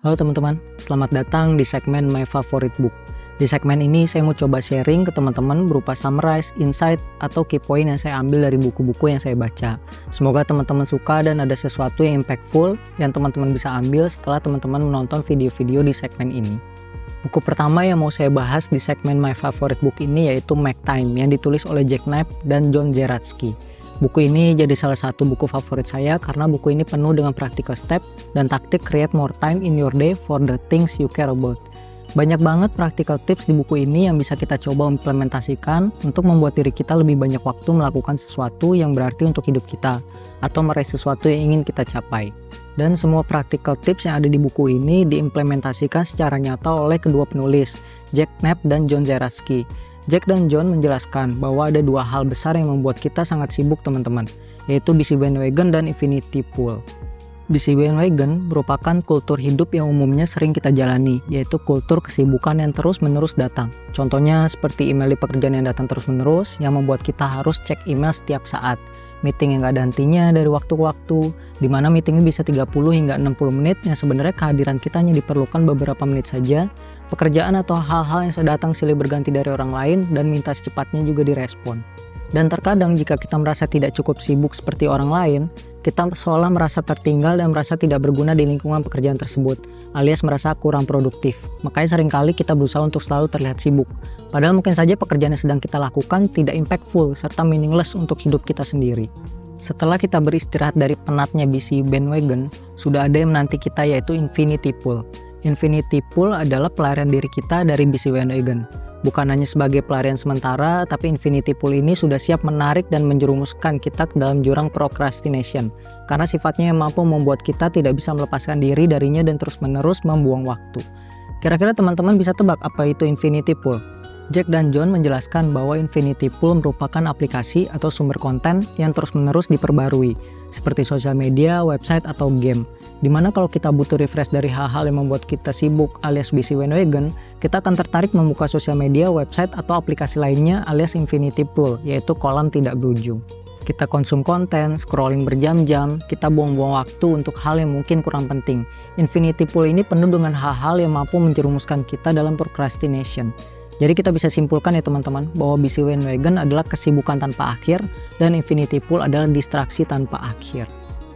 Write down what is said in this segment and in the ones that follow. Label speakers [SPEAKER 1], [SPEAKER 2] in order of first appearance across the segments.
[SPEAKER 1] Halo teman-teman, selamat datang di segmen My Favorite Book. Di segmen ini saya mau coba sharing ke teman-teman berupa summarize, insight, atau key point yang saya ambil dari buku-buku yang saya baca. Semoga teman-teman suka dan ada sesuatu yang impactful yang teman-teman bisa ambil setelah teman-teman menonton video-video di segmen ini. Buku pertama yang mau saya bahas di segmen My Favorite Book ini yaitu Make Time yang ditulis oleh Jack Knapp dan John Zeratsky. Buku ini jadi salah satu buku favorit saya karena buku ini penuh dengan practical step dan taktik create more time in your day for the things you care about. Banyak banget practical tips di buku ini yang bisa kita coba implementasikan untuk membuat diri kita lebih banyak waktu melakukan sesuatu yang berarti untuk hidup kita atau meraih sesuatu yang ingin kita capai. Dan semua practical tips yang ada di buku ini diimplementasikan secara nyata oleh kedua penulis, Jack Knapp dan John Zeratsky. Jack dan John menjelaskan bahwa ada dua hal besar yang membuat kita sangat sibuk teman-teman, yaitu busy bandwagon dan infinity pool. Busy bandwagon merupakan kultur hidup yang umumnya sering kita jalani, yaitu kultur kesibukan yang terus-menerus datang. Contohnya seperti email di pekerjaan yang datang terus-menerus yang membuat kita harus cek email setiap saat. Meeting yang gak ada hentinya dari waktu ke waktu, di mana meetingnya bisa 30 hingga 60 menit yang sebenarnya kehadiran kita hanya diperlukan beberapa menit saja. Pekerjaan atau hal-hal yang sedang datang silih berganti dari orang lain dan minta secepatnya juga direspon. Dan terkadang jika kita merasa tidak cukup sibuk seperti orang lain, kita seolah merasa tertinggal dan merasa tidak berguna di lingkungan pekerjaan tersebut, alias merasa kurang produktif. Makanya seringkali kita berusaha untuk selalu terlihat sibuk. Padahal mungkin saja pekerjaan yang sedang kita lakukan tidak impactful serta meaningless untuk hidup kita sendiri. Setelah kita beristirahat dari penatnya busy bandwagon, sudah ada yang menanti kita yaitu infinity pool. Infinity pool adalah pelarian diri kita dari busy bandwagon. Bukan hanya sebagai pelarian sementara, tapi infinity pool ini sudah siap menarik dan menjerumuskan kita ke dalam jurang procrastination. Karena sifatnya yang mampu membuat kita tidak bisa melepaskan diri darinya dan terus-menerus membuang waktu. Kira-kira teman-teman bisa tebak apa itu infinity pool? Jack dan John menjelaskan bahwa infinity pool merupakan aplikasi atau sumber konten yang terus-menerus diperbarui, seperti sosial media, website, atau game. Dimana kalau kita butuh refresh dari hal-hal yang membuat kita sibuk alias busy bandwagon, kita akan tertarik membuka sosial media, website, atau aplikasi lainnya alias infinity pool, yaitu kolam tidak berujung. Kita konsum konten, scrolling berjam-jam, kita buang-buang waktu untuk hal yang mungkin kurang penting. Infinity pool ini penuh dengan hal-hal yang mampu menjerumuskan kita dalam procrastination. Jadi kita bisa simpulkan ya teman-teman, bahwa busy bandwagon adalah kesibukan tanpa akhir, dan infinity pool adalah distraksi tanpa akhir.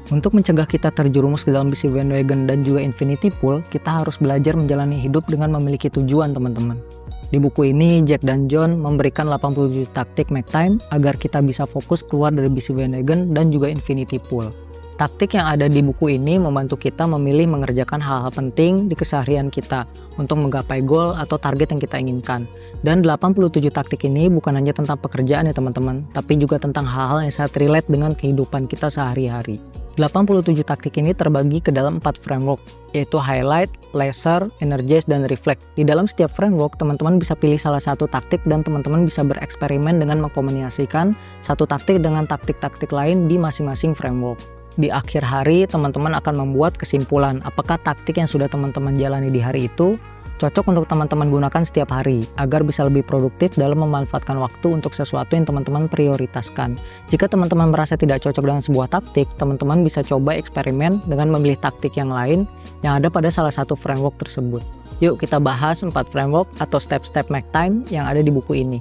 [SPEAKER 1] Untuk mencegah kita terjerumus ke dalam busy bandwagon dan juga infinity pool, kita harus belajar menjalani hidup dengan memiliki tujuan teman-teman. Di buku ini, Jack dan John memberikan 87 taktik make time agar kita bisa fokus keluar dari busy bandwagon dan juga infinity pool. Taktik yang ada di buku ini membantu kita memilih mengerjakan hal-hal penting di keseharian kita untuk menggapai goal atau target yang kita inginkan. Dan 87 taktik ini bukan hanya tentang pekerjaan ya teman-teman, tapi juga tentang hal-hal yang sangat relate dengan kehidupan kita sehari-hari. 87 taktik ini terbagi ke dalam 4 framework, yaitu highlight, laser, energize, dan reflect. Di dalam setiap framework, teman-teman bisa pilih salah satu taktik dan teman-teman bisa bereksperimen dengan mengkombinasikan satu taktik dengan taktik-taktik lain di masing-masing framework. Di akhir hari, teman-teman akan membuat kesimpulan apakah taktik yang sudah teman-teman jalani di hari itu cocok untuk teman-teman gunakan setiap hari, agar bisa lebih produktif dalam memanfaatkan waktu untuk sesuatu yang teman-teman prioritaskan. Jika teman-teman merasa tidak cocok dengan sebuah taktik, teman-teman bisa coba eksperimen dengan memilih taktik yang lain yang ada pada salah satu framework tersebut. Yuk kita bahas 4 framework atau step-step make time yang ada di buku ini.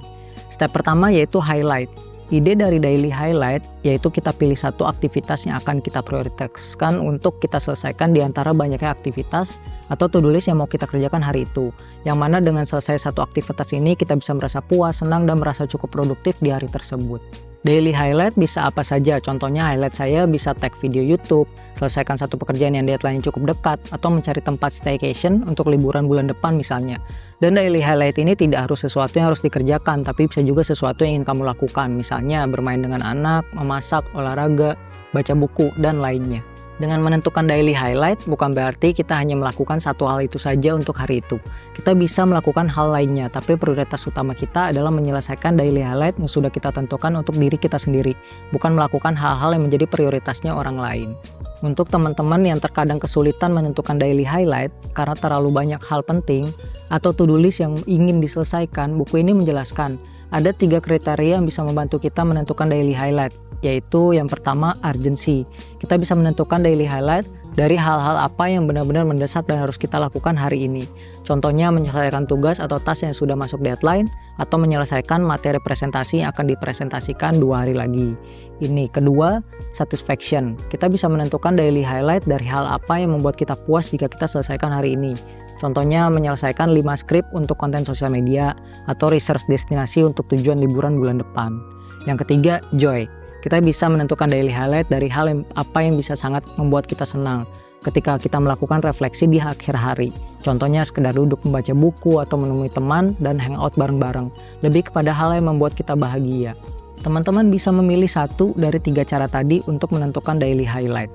[SPEAKER 1] Step pertama yaitu highlight. Ide dari daily highlight yaitu kita pilih satu aktivitas yang akan kita prioritaskan untuk kita selesaikan di antara banyaknya aktivitas atau to-do list yang mau kita kerjakan hari itu. Yang mana dengan selesai satu aktivitas ini kita bisa merasa puas, senang, dan merasa cukup produktif di hari tersebut. Daily highlight bisa apa saja, contohnya highlight saya bisa tag video YouTube, selesaikan satu pekerjaan yang deadline cukup dekat, atau mencari tempat staycation untuk liburan bulan depan misalnya. Dan daily highlight ini tidak harus sesuatu yang harus dikerjakan, tapi bisa juga sesuatu yang ingin kamu lakukan, misalnya bermain dengan anak, memasak, olahraga, baca buku, dan lainnya. Dengan menentukan daily highlight, bukan berarti kita hanya melakukan satu hal itu saja untuk hari itu. Kita bisa melakukan hal lainnya, tapi prioritas utama kita adalah menyelesaikan daily highlight yang sudah kita tentukan untuk diri kita sendiri, bukan melakukan hal-hal yang menjadi prioritasnya orang lain. Untuk teman-teman yang terkadang kesulitan menentukan daily highlight karena terlalu banyak hal penting atau to-do list yang ingin diselesaikan, buku ini menjelaskan ada 3 kriteria yang bisa membantu kita menentukan daily highlight. yaitu yang pertama urgency. Kita bisa menentukan daily highlight dari hal-hal apa yang benar-benar mendesak dan harus kita lakukan hari ini. Contohnya menyelesaikan tugas atau tas yang sudah masuk deadline, atau menyelesaikan materi presentasi yang akan dipresentasikan 2 hari lagi. Ini kedua, satisfaction. Kita bisa menentukan daily highlight dari hal apa yang membuat kita puas jika kita selesaikan hari ini. Contohnya menyelesaikan 5 skrip untuk konten sosial media, atau research destinasi untuk tujuan liburan bulan depan. Yang ketiga, joy. Kita bisa menentukan daily highlight dari hal apa yang bisa sangat membuat kita senang ketika kita melakukan refleksi di akhir hari. Contohnya sekedar duduk membaca buku atau menemui teman dan hangout bareng-bareng. Lebih kepada hal yang membuat kita bahagia. Teman-teman bisa memilih satu dari 3 cara tadi untuk menentukan daily highlight.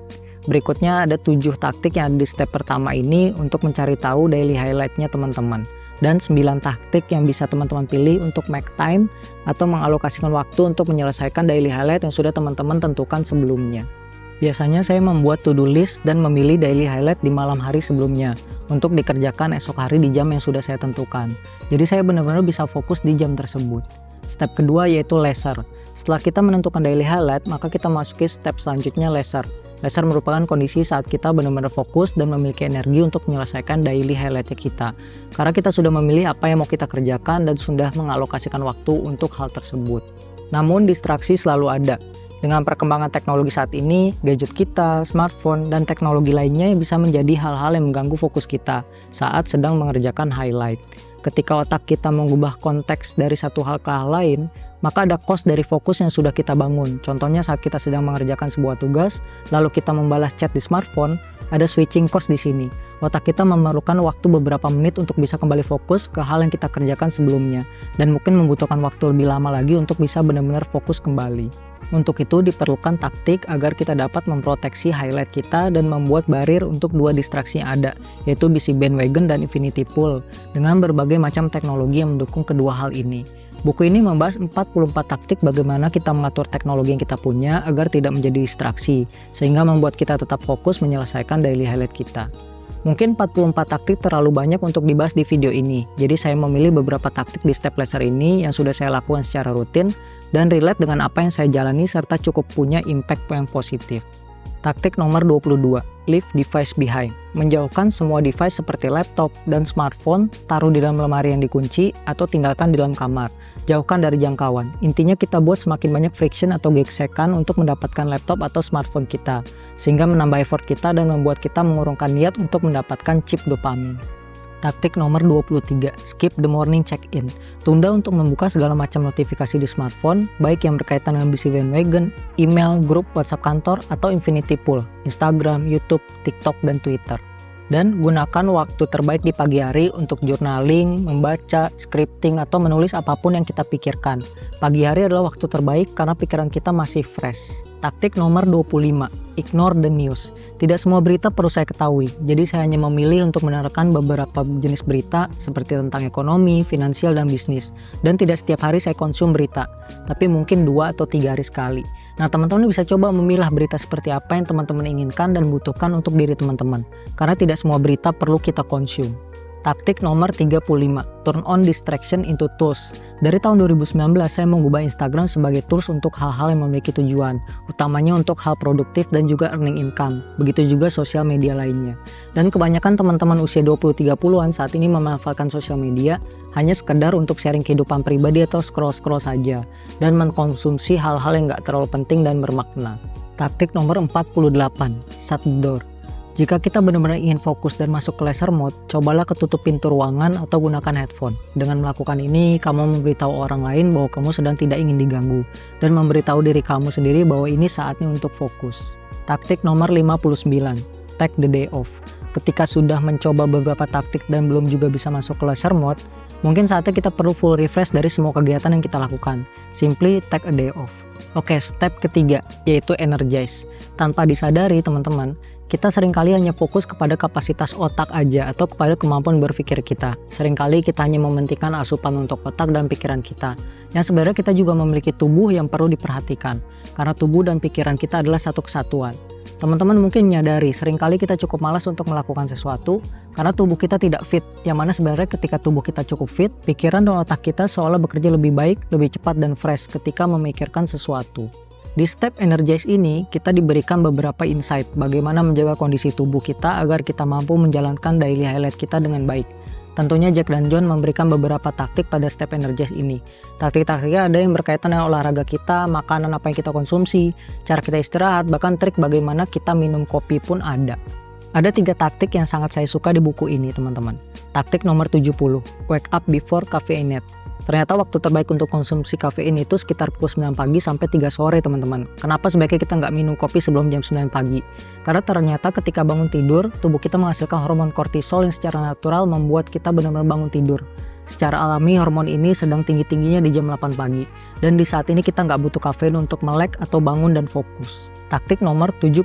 [SPEAKER 1] Berikutnya ada 7 taktik yang ada di step pertama ini untuk mencari tahu daily highlight-nya teman-teman. Dan 9 taktik yang bisa teman-teman pilih untuk make time atau mengalokasikan waktu untuk menyelesaikan daily highlight yang sudah teman-teman tentukan sebelumnya. Biasanya saya membuat to-do list dan memilih daily highlight di malam hari sebelumnya untuk dikerjakan esok hari di jam yang sudah saya tentukan. Jadi saya benar-benar bisa fokus di jam tersebut. Step kedua yaitu leisure. Setelah kita menentukan daily highlight, maka kita masuki step selanjutnya leisure. Leisure merupakan kondisi saat kita benar-benar fokus dan memiliki energi untuk menyelesaikan daily highlight kita. Karena kita sudah memilih apa yang mau kita kerjakan dan sudah mengalokasikan waktu untuk hal tersebut. Namun distraksi selalu ada. Dengan perkembangan teknologi saat ini, gadget kita, smartphone, dan teknologi lainnya yang bisa menjadi hal-hal yang mengganggu fokus kita saat sedang mengerjakan highlight. Ketika otak kita mengubah konteks dari satu hal ke hal lain, maka ada cost dari fokus yang sudah kita bangun. Contohnya saat kita sedang mengerjakan sebuah tugas, lalu kita membalas chat di smartphone, ada switching cost di sini. Otak kita memerlukan waktu beberapa menit untuk bisa kembali fokus ke hal yang kita kerjakan sebelumnya, dan mungkin membutuhkan waktu lebih lama lagi untuk bisa benar-benar fokus kembali. Untuk itu diperlukan taktik agar kita dapat memproteksi highlight kita dan membuat barir untuk 2 distraksi yang ada, yaitu busy bandwagon dan infinity pool, dengan berbagai macam teknologi yang mendukung kedua hal ini. Buku ini membahas 44 taktik bagaimana kita mengatur teknologi yang kita punya agar tidak menjadi distraksi, sehingga membuat kita tetap fokus menyelesaikan daily highlight kita. Mungkin 44 taktik terlalu banyak untuk dibahas di video ini, jadi saya memilih beberapa taktik di step leisure ini yang sudah saya lakukan secara rutin dan relate dengan apa yang saya jalani serta cukup punya impact yang positif. Taktik nomor 22, leave device behind. Menjauhkan semua device seperti laptop dan smartphone, taruh di dalam lemari yang dikunci atau tinggalkan di dalam kamar. Jauhkan dari jangkauan. Intinya kita buat semakin banyak friction atau gesekan untuk mendapatkan laptop atau smartphone kita, sehingga menambah effort kita dan membuat kita mengurungkan niat untuk mendapatkan chip dopamin. Taktik nomor 23, skip the morning check-in. Tunda untuk membuka segala macam notifikasi di smartphone, baik yang berkaitan dengan busy bandwagon, email, grup, WhatsApp kantor, atau infinity pool, Instagram, YouTube, TikTok, dan Twitter. Dan gunakan waktu terbaik di pagi hari untuk journaling, membaca, scripting, atau menulis apapun yang kita pikirkan. Pagi hari adalah waktu terbaik karena pikiran kita masih fresh. Taktik nomor 25, ignore the news. Tidak semua berita perlu saya ketahui, jadi saya hanya memilih untuk menerangkan beberapa jenis berita seperti tentang ekonomi, finansial, dan bisnis. Dan tidak setiap hari saya konsum berita, tapi mungkin 2 atau 3 hari sekali. Nah, teman-teman bisa coba memilah berita seperti apa yang teman-teman inginkan dan butuhkan untuk diri teman-teman, karena tidak semua berita perlu kita konsum. Taktik nomor 35, turn on distraction into tools. Dari tahun 2019 saya mengubah Instagram sebagai tools untuk hal-hal yang memiliki tujuan, utamanya untuk hal produktif dan juga earning income, begitu juga sosial media lainnya. Dan kebanyakan teman-teman usia 20-30an saat ini memanfaatkan sosial media hanya sekedar untuk sharing kehidupan pribadi atau scroll-scroll saja, dan mengkonsumsi hal-hal yang gak terlalu penting dan bermakna. Taktik nomor 48, shut the door. Jika kita benar-benar ingin fokus dan masuk ke leisure mode, cobalah ketutup pintu ruangan atau gunakan headphone. Dengan melakukan ini, kamu memberitahu orang lain bahwa kamu sedang tidak ingin diganggu, dan memberitahu diri kamu sendiri bahwa ini saatnya untuk fokus. Taktik nomor 59, take the day off. Ketika sudah mencoba beberapa taktik dan belum juga bisa masuk ke leisure mode, mungkin saatnya kita perlu full refresh dari semua kegiatan yang kita lakukan. Simply take a day off. Oke, step ketiga, yaitu energize. Tanpa disadari, teman-teman, kita seringkali hanya fokus kepada kapasitas otak aja atau kepada kemampuan berpikir kita. Seringkali kita hanya mementingkan asupan untuk otak dan pikiran kita. Yang sebenarnya kita juga memiliki tubuh yang perlu diperhatikan, karena tubuh dan pikiran kita adalah satu kesatuan. Teman-teman mungkin menyadari seringkali kita cukup malas untuk melakukan sesuatu karena tubuh kita tidak fit, yang mana sebenarnya ketika tubuh kita cukup fit, pikiran dan otak kita seolah bekerja lebih baik, lebih cepat dan fresh ketika memikirkan sesuatu. Di step Energize ini, kita diberikan beberapa insight bagaimana menjaga kondisi tubuh kita agar kita mampu menjalankan daily highlight kita dengan baik. Tentunya Jack dan John memberikan beberapa taktik pada step Energize ini. Taktik-taktiknya ada yang berkaitan dengan olahraga kita, makanan apa yang kita konsumsi, cara kita istirahat, bahkan trik bagaimana kita minum kopi pun ada. Ada 3 taktik yang sangat saya suka di buku ini, teman-teman. Taktik nomor 70, wake up before caffeine. Ternyata waktu terbaik untuk konsumsi kafein itu sekitar pukul 9 pagi sampai 3 sore, teman-teman. Kenapa sebaiknya kita nggak minum kopi sebelum jam 9 pagi? Karena ternyata ketika bangun tidur, tubuh kita menghasilkan hormon kortisol yang secara natural membuat kita benar-benar bangun tidur. Secara alami, hormon ini sedang tinggi-tingginya di jam 8 pagi. Dan di saat ini kita nggak butuh kafein untuk melek atau bangun dan fokus. Taktik nomor 71,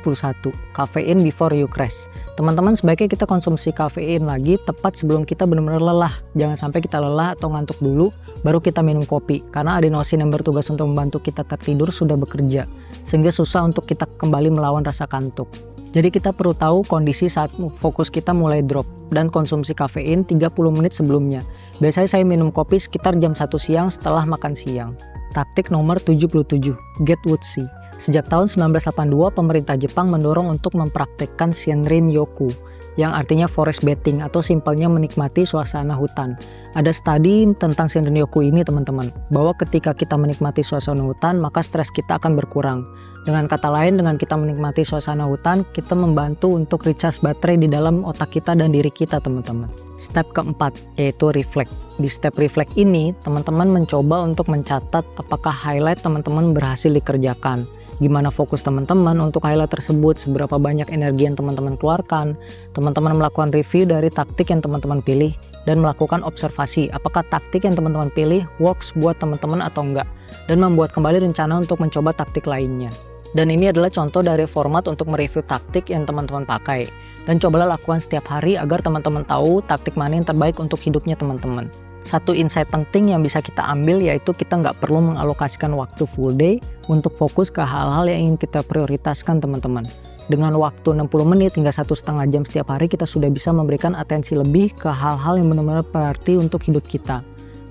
[SPEAKER 1] kafein before you crash. Teman-teman, sebaiknya kita konsumsi kafein lagi tepat sebelum kita benar-benar lelah. Jangan sampai kita lelah atau ngantuk dulu, baru kita minum kopi. Karena adenosin yang bertugas untuk membantu kita tertidur sudah bekerja. Sehingga susah untuk kita kembali melawan rasa kantuk. Jadi kita perlu tahu kondisi saat fokus kita mulai drop. Dan konsumsi kafein 30 menit sebelumnya. Biasanya saya minum kopi sekitar jam 1 siang setelah makan siang. Taktik nomor 77, get woodsy. Sejak tahun 1982, pemerintah Jepang mendorong untuk mempraktekkan Shinrin-yoku, yang artinya forest bathing atau simpelnya menikmati suasana hutan. Ada studi tentang Shinrin-yoku ini, teman-teman, bahwa ketika kita menikmati suasana hutan, maka stres kita akan berkurang. Dengan kata lain, dengan kita menikmati suasana hutan, kita membantu untuk recharge baterai di dalam otak kita dan diri kita, teman-teman. Step keempat, yaitu reflect. Di step reflect ini, teman-teman mencoba untuk mencatat apakah highlight teman-teman berhasil dikerjakan. Gimana fokus teman-teman untuk highlight tersebut, seberapa banyak energi yang teman-teman keluarkan, teman-teman melakukan review dari taktik yang teman-teman pilih, dan melakukan observasi apakah taktik yang teman-teman pilih works buat teman-teman atau enggak, dan membuat kembali rencana untuk mencoba taktik lainnya. Dan ini adalah contoh dari format untuk mereview taktik yang teman-teman pakai, dan cobalah lakukan setiap hari agar teman-teman tahu taktik mana yang terbaik untuk hidupnya teman-teman. Satu insight penting yang bisa kita ambil yaitu kita nggak perlu mengalokasikan waktu full day untuk fokus ke hal-hal yang ingin kita prioritaskan, teman-teman. Dengan waktu 60 menit hingga 1,5 jam setiap hari, kita sudah bisa memberikan atensi lebih ke hal-hal yang benar-benar berarti untuk hidup kita.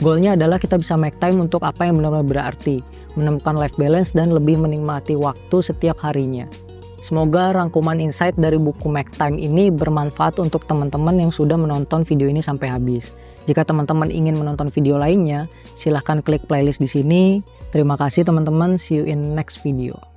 [SPEAKER 1] Goalnya adalah kita bisa make time untuk apa yang benar-benar berarti, menemukan life balance dan lebih menikmati waktu setiap harinya. Semoga rangkuman insight dari buku Make Time ini bermanfaat untuk teman-teman yang sudah menonton video ini sampai habis. Jika teman-teman ingin menonton video lainnya, silahkan klik playlist di sini. Terima kasih teman-teman, see you in next video.